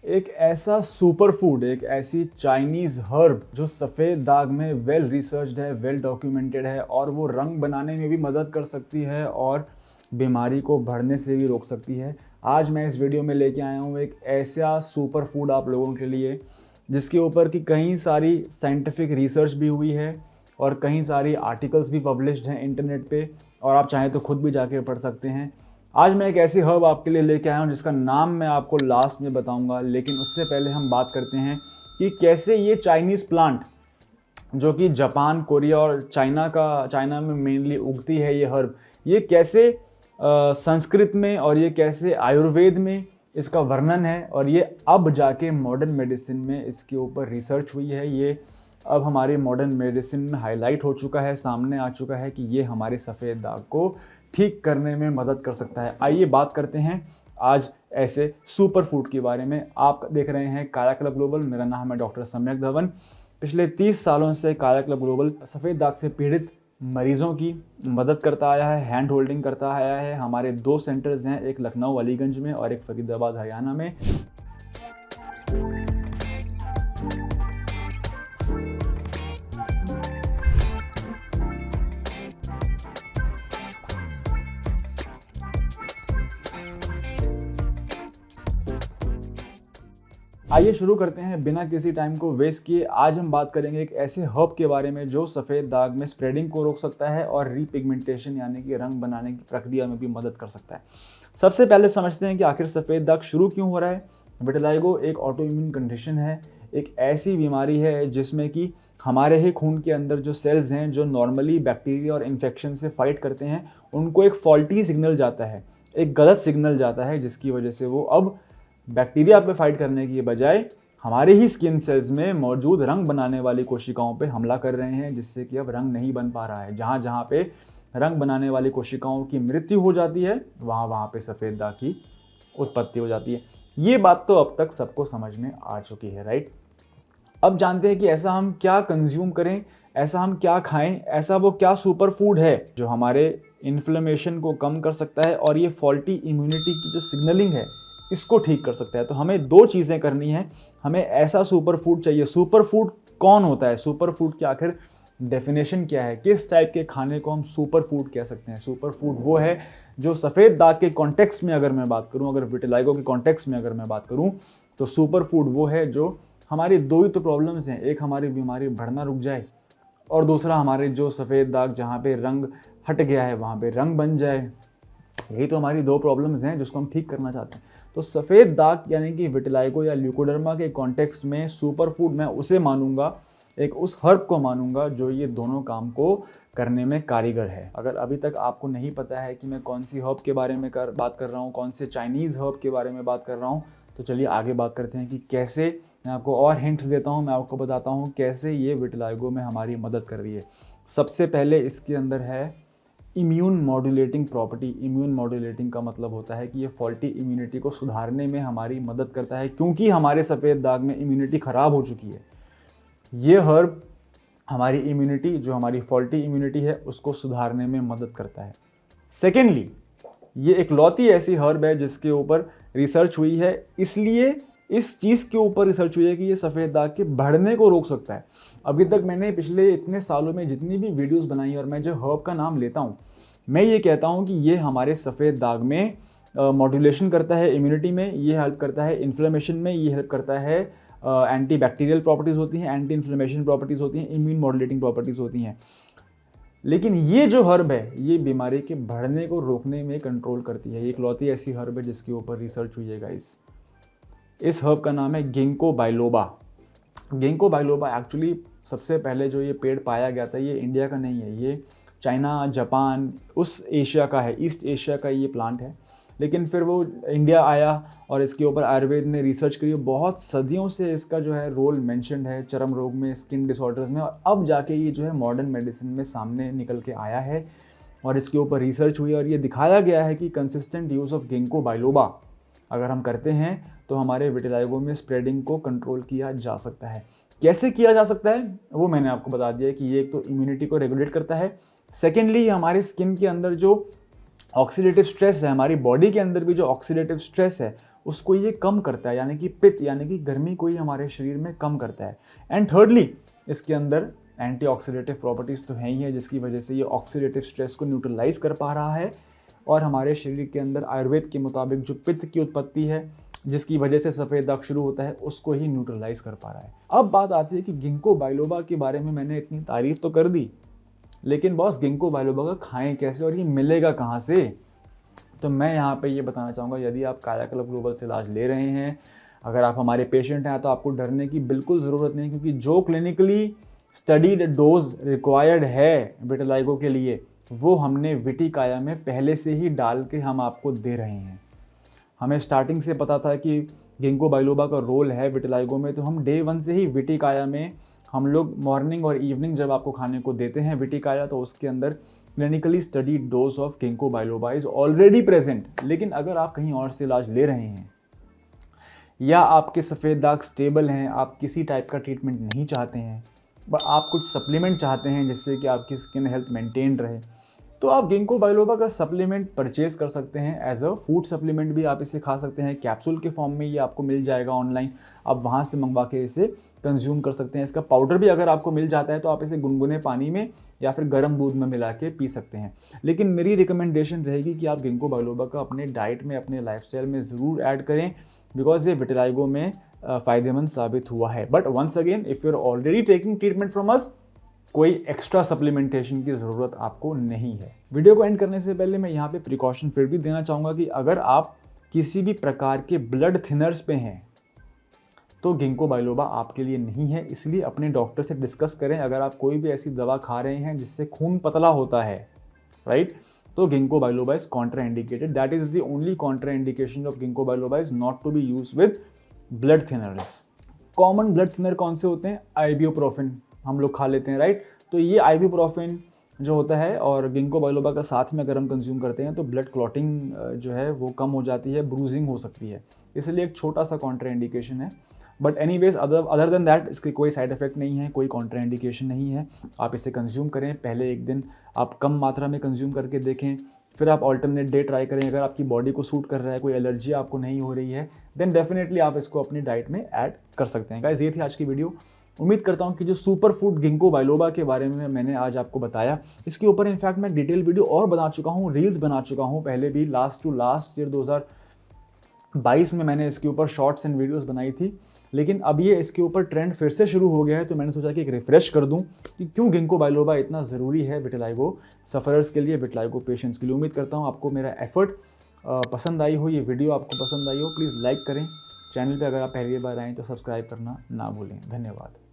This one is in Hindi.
एक ऐसा सुपर फूड, एक ऐसी चाइनीज़ हर्ब जो सफ़ेद दाग में वेल रिसर्च्ड है, वेल डॉक्यूमेंटेड है और वो रंग बनाने में भी मदद कर सकती है और बीमारी को बढ़ने से भी रोक सकती है। आज मैं इस वीडियो में लेके आया हूँ एक ऐसा सुपर फूड आप लोगों के लिए जिसके ऊपर की कई सारी साइंटिफिक रिसर्च भी हुई है और कई सारी आर्टिकल्स भी पब्लिश्ड हैं इंटरनेट पे, और आप चाहें तो खुद भी जाके पढ़ सकते हैं। आज मैं एक ऐसी हर्ब आपके लिए लेके आया हूँ जिसका नाम मैं आपको लास्ट में बताऊंगा, लेकिन उससे पहले हम बात करते हैं कि कैसे ये चाइनीज़ प्लांट जो कि जापान, कोरिया और चाइना में मेनली उगती है, ये हर्ब, ये कैसे संस्कृत में और ये कैसे आयुर्वेद में इसका वर्णन है, और ये अब जाके मॉडर्न मेडिसिन में इसके ऊपर रिसर्च हुई है। ये अब हमारे मॉडर्न मेडिसिन में हाईलाइट हो चुका है, सामने आ चुका है कि ये हमारे सफ़ेद दाग को ठीक करने में मदद कर सकता है। आइए बात करते हैं आज ऐसे सुपर फूड के बारे में। आप देख रहे हैं काया क्लब ग्लोबल, मेरा नाम है डॉक्टर सम्यक धवन। पिछले 30 सालों से काया क्लब ग्लोबल सफ़ेद दाग से पीड़ित मरीजों की मदद करता आया है, हैंड होल्डिंग करता आया है। हमारे 2 सेंटर्स हैं, एक लखनऊ अलीगंज में और एक फरीदाबाद हरियाणा में। आइए शुरू करते हैं बिना किसी टाइम को वेस्ट किए। आज हम बात करेंगे एक ऐसे हर्ब के बारे में जो सफ़ेद दाग में स्प्रेडिंग को रोक सकता है और रीपिगमेंटेशन यानी कि रंग बनाने की प्रक्रिया में भी मदद कर सकता है। सबसे पहले समझते हैं कि आखिर सफ़ेद दाग शुरू क्यों हो रहा है। विटिलिगो एक ऑटो इम्यून कंडीशन है, एक ऐसी बीमारी है जिसमें कि हमारे ही खून के अंदर जो सेल्स हैं जो नॉर्मली बैक्टीरिया और इन्फेक्शन से फाइट करते हैं, उनको एक फॉल्टी सिग्नल जाता है, एक गलत सिग्नल जाता है, जिसकी वजह से वो अब बैक्टीरिया पे फाइट करने की बजाय हमारे ही स्किन सेल्स में मौजूद रंग बनाने वाली कोशिकाओं पे हमला कर रहे हैं, जिससे कि अब रंग नहीं बन पा रहा है। जहाँ जहाँ पे रंग बनाने वाली कोशिकाओं की मृत्यु हो जाती है, वहाँ वहाँ पे सफ़ेद दाग की उत्पत्ति हो जाती है। ये बात तो अब तक सबको समझ में आ चुकी है, राइट। अब जानते हैं कि ऐसा हम क्या कंज्यूम करें, ऐसा हम क्या खाएं, ऐसा वो क्या सुपर फूड है जो हमारे इन्फ्लेमेशन को कम कर सकता है और ये फॉल्टी इम्यूनिटी की जो सिग्नलिंग है इसको ठीक कर सकता है। तो हमें 2 चीज़ें करनी है। हमें ऐसा सुपर फूड चाहिए। सुपर फूड कौन होता है, सुपर फूड की आखिर डेफिनेशन क्या है, किस टाइप के खाने को हम सुपर फूड कह सकते हैं। सुपर फूड वो है जो सफ़ेद दाग के कॉन्टेक्स्ट में अगर मैं बात करूं, अगर विटिलिगो के कॉन्टेक्स्ट में अगर मैं बात करूं, तो सुपर फूड वो है जो हमारी 2 ही तो प्रॉब्लम्स हैं, एक हमारी बीमारी बढ़ना रुक जाए और दूसरा हमारे जो सफ़ेद दाग जहाँ पे रंग हट गया है वहाँ पे रंग बन जाए। यही तो हमारी 2 प्रॉब्लम्स हैं जिसको हम ठीक करना चाहते हैं। तो सफ़ेद दाग यानी कि विटिलिगो या ल्यूकोडर्मा के कॉन्टेक्स्ट में सुपर फूड मैं उसे मानूंगा, एक उस हर्ब को मानूंगा जो ये दोनों काम को करने में कारीगर है। अगर अभी तक आपको नहीं पता है कि मैं कौन सी हर्ब के बारे में बात कर रहा हूँ, कौन से चाइनीज़ हर्ब के बारे में बात कर रहा हूँ, तो चलिए आगे बात करते हैं कि कैसे। मैं आपको और हिंट्स देता हूँ, मैं आपको बताता हूँ कैसे ये विटिलिगो में हमारी मदद कर रही है। सबसे पहले इसके अंदर है immune modulating property. Immune modulating का मतलब होता है कि ये फॉल्टी इम्यूनिटी को सुधारने में हमारी मदद करता है, क्योंकि हमारे सफ़ेद दाग में इम्यूनिटी ख़राब हो चुकी है। ये हर्ब हमारी इम्यूनिटी, जो हमारी फॉल्टी इम्यूनिटी है, उसको सुधारने में मदद करता है। सेकेंडली, ये इकलौती ऐसी हर्ब है जिसके ऊपर रिसर्च हुई है, इसलिए इस चीज़ के ऊपर रिसर्च हुई है कि ये सफ़ेद दाग के बढ़ने को रोक सकता है। अभी तक मैंने पिछले इतने सालों में जितनी भी वीडियोस बनाई और मैं जो हर्ब का नाम लेता हूँ, मैं ये कहता हूँ कि ये हमारे सफ़ेद दाग में मॉड्यूलेशन करता है, इम्यूनिटी में ये हेल्प करता है, इन्फ्लेमेशन में ये हेल्प करता है, एंटी बैक्टीरियल प्रॉपर्टीज़ होती हैं, एंटी इन्फ्लेमेशन प्रॉपर्टीज़ होती हैं, इम्यून मॉड्यूलेटिंग प्रॉपर्टीज़ होती हैं। लेकिन ये जो हर्ब है ये बीमारी के बढ़ने को रोकने में कंट्रोल करती है। ये इकलौती ऐसी हर्ब है जिसके ऊपर रिसर्च हुई है गाइस। इस हर्ब का नाम है ginkgo biloba. Ginkgo biloba actually सबसे पहले जो ये पेड़ पाया गया था, ये इंडिया का नहीं है, ये चाइना, जापान, उस एशिया का है, ईस्ट एशिया का ये प्लांट है। लेकिन फिर वो इंडिया आया और इसके ऊपर आयुर्वेद ने रिसर्च करी। बहुत सदियों से इसका जो है रोल मेंशन्ड है चर्म रोग में, स्किन डिसऑर्डर्स में, और अब जाके ये जो है मॉडर्न मेडिसिन में सामने निकल के आया है और इसके ऊपर रिसर्च हुई और ये दिखाया गया है कि consistent use of ginkgo biloba अगर हम करते हैं तो हमारे विटिलिगो में स्प्रेडिंग को कंट्रोल किया जा सकता है। कैसे किया जा सकता है वो मैंने आपको बता दिया कि ये एक तो इम्यूनिटी को रेगुलेट करता है, सेकेंडली हमारे स्किन के अंदर जो ऑक्सीडेटिव स्ट्रेस है, हमारी बॉडी के अंदर भी जो ऑक्सीडेटिव स्ट्रेस है उसको ये कम करता है, यानी कि पित्त यानी कि गर्मी को ये हमारे शरीर में कम करता है। एंड थर्डली इसके अंदर एंटीऑक्सीडेटिव प्रॉपर्टीज़ तो हैं ही है, जिसकी वजह से ये ऑक्सीडेटिव स्ट्रेस को न्यूट्रलाइज कर पा रहा है और हमारे शरीर के अंदर आयुर्वेद के मुताबिक जो पित्त की उत्पत्ति है जिसकी वजह से सफ़ेद दाग शुरू होता है उसको ही न्यूट्रलाइज कर पा रहा है। अब बात आती है कि गिंको बाइलोबा के बारे में मैंने इतनी तारीफ तो कर दी, लेकिन बॉस गिंको बाइलोबा का खाएं कैसे और ये मिलेगा कहाँ से? तो मैं यहाँ पे ये बताना चाहूँगा, यदि आप कायाकल्प ग्लोबल से इलाज ले रहे हैं, अगर आप हमारे पेशेंट हैं, तो आपको डरने की बिल्कुल ज़रूरत नहीं, क्योंकि जो क्लिनिकली स्टडीड डोज रिक्वायर्ड है विटिलाइगो के लिए वो हमने विटिकाया में पहले से ही डाल के हम आपको दे रहे हैं। हमें स्टार्टिंग से पता था कि गिंको बाइलोबा का रोल है विटिलाइगो में, तो हम डे 1 से ही विटिकाया में हम लोग मॉर्निंग और इवनिंग जब आपको खाने को देते हैं विटिकाया, तो उसके अंदर clinically studied dose of ginkgo biloba is already present. लेकिन अगर आप कहीं और से इलाज ले रहे हैं या आपके सफ़ेद दाग स्टेबल हैं, आप किसी टाइप का ट्रीटमेंट नहीं चाहते हैं, बट आप कुछ सप्लीमेंट चाहते हैं जिससे कि आपकी स्किन हेल्थ मेंटेन रहे, तो आप गिंको बाइलोबा का सप्लीमेंट परचेज कर सकते हैं। एज अ फूड सप्लीमेंट भी आप इसे खा सकते हैं, कैप्सूल के फॉर्म में ये आपको मिल जाएगा ऑनलाइन, आप वहाँ से मंगवा के इसे कंज्यूम कर सकते हैं। इसका पाउडर भी अगर आपको मिल जाता है तो आप इसे गुनगुने पानी में या फिर गर्म दूध में मिला के पी सकते हैं। लेकिन मेरी रिकमेंडेशन रहेगी कि आप गिंको बाइलोबा का अपने डाइट में, अपने लाइफस्टाइल में ज़रूर ऐड करें, बिकॉज ये विटिलाइगो में फ़ायदेमंद साबित हुआ है। But once again, if you are already taking treatment from us, कोई एक्स्ट्रा सप्लीमेंटेशन की ज़रूरत आपको नहीं है। वीडियो को एंड करने से पहले मैं यहाँ पे प्रिकॉशन फिर भी देना चाहूँगा कि अगर आप किसी भी प्रकार के ब्लड थिनर्स पे हैं तो गिंको बाइलोबा आपके लिए नहीं है, इसलिए अपने डॉक्टर से डिस्कस करें। अगर आप कोई भी ऐसी दवा खा रहे हैं जिससे खून पतला होता है, राइट, तो ginkgo biloba is contraindicated. That is the only contraindication of ginkgo biloba is not to be use with blood thinners. Common blood thinner कौन से होते हैं? आइब्यूप्रोफेन हम लोग खा लेते हैं, राइट। तो ये आइब्यूप्रोफेन जो होता है और गिंको बाइलोबा का साथ में अगर हम कंज्यूम करते हैं तो ब्लड क्लॉटिंग जो है वो कम हो जाती है, ब्रूजिंग हो सकती है, इसलिए एक छोटा सा कॉन्ट्रा इंडिकेशन है। But anyways other than that इसके कोई साइड इफेक्ट नहीं है, कोई कॉन्ट्रा इंडिकेशन नहीं है। आप इसे कंज्यूम करें, पहले एक दिन आप कम मात्रा में कंज्यूम करके देखें, फिर आप ऑल्टरनेट डे ट्राई करें। अगर आपकी बॉडी को सूट कर रहा है, कोई एलर्जी आपको नहीं हो रही है, देन डेफिनेटली आप इसको अपनी डाइट में ऐड कर सकते हैं। गाइस, ये थी आज की वीडियो। उम्मीद करता हूँ कि जो सुपर फूड गिंको बाइलोबा के बारे में मैंने आज आपको बताया, इसके ऊपर इनफैक्ट मैं डिटेल वीडियो और बना चुका हूँ, रील्स बना चुका हूँ पहले भी। लास्ट ईयर 2022 में मैंने इसके ऊपर शॉर्ट्स एंड वीडियोस बनाई थी, लेकिन अब ये इसके ऊपर ट्रेंड फिर से शुरू हो गया है, तो मैंने सोचा कि एक रिफ्रेश कर दूं कि क्यों गिंको बाइलोबा इतना ज़रूरी है विटिलाइगो सफ़रर्स के लिए, विटिलाइगो पेशेंट्स के लिए। उम्मीद करता हूँ आपको मेरा एफर्ट पसंद आई हो, ये वीडियो आपको पसंद आई हो। प्लीज़ लाइक करें, चैनल पे अगर आप पहली बार आएँ तो सब्सक्राइब करना ना भूलें। धन्यवाद।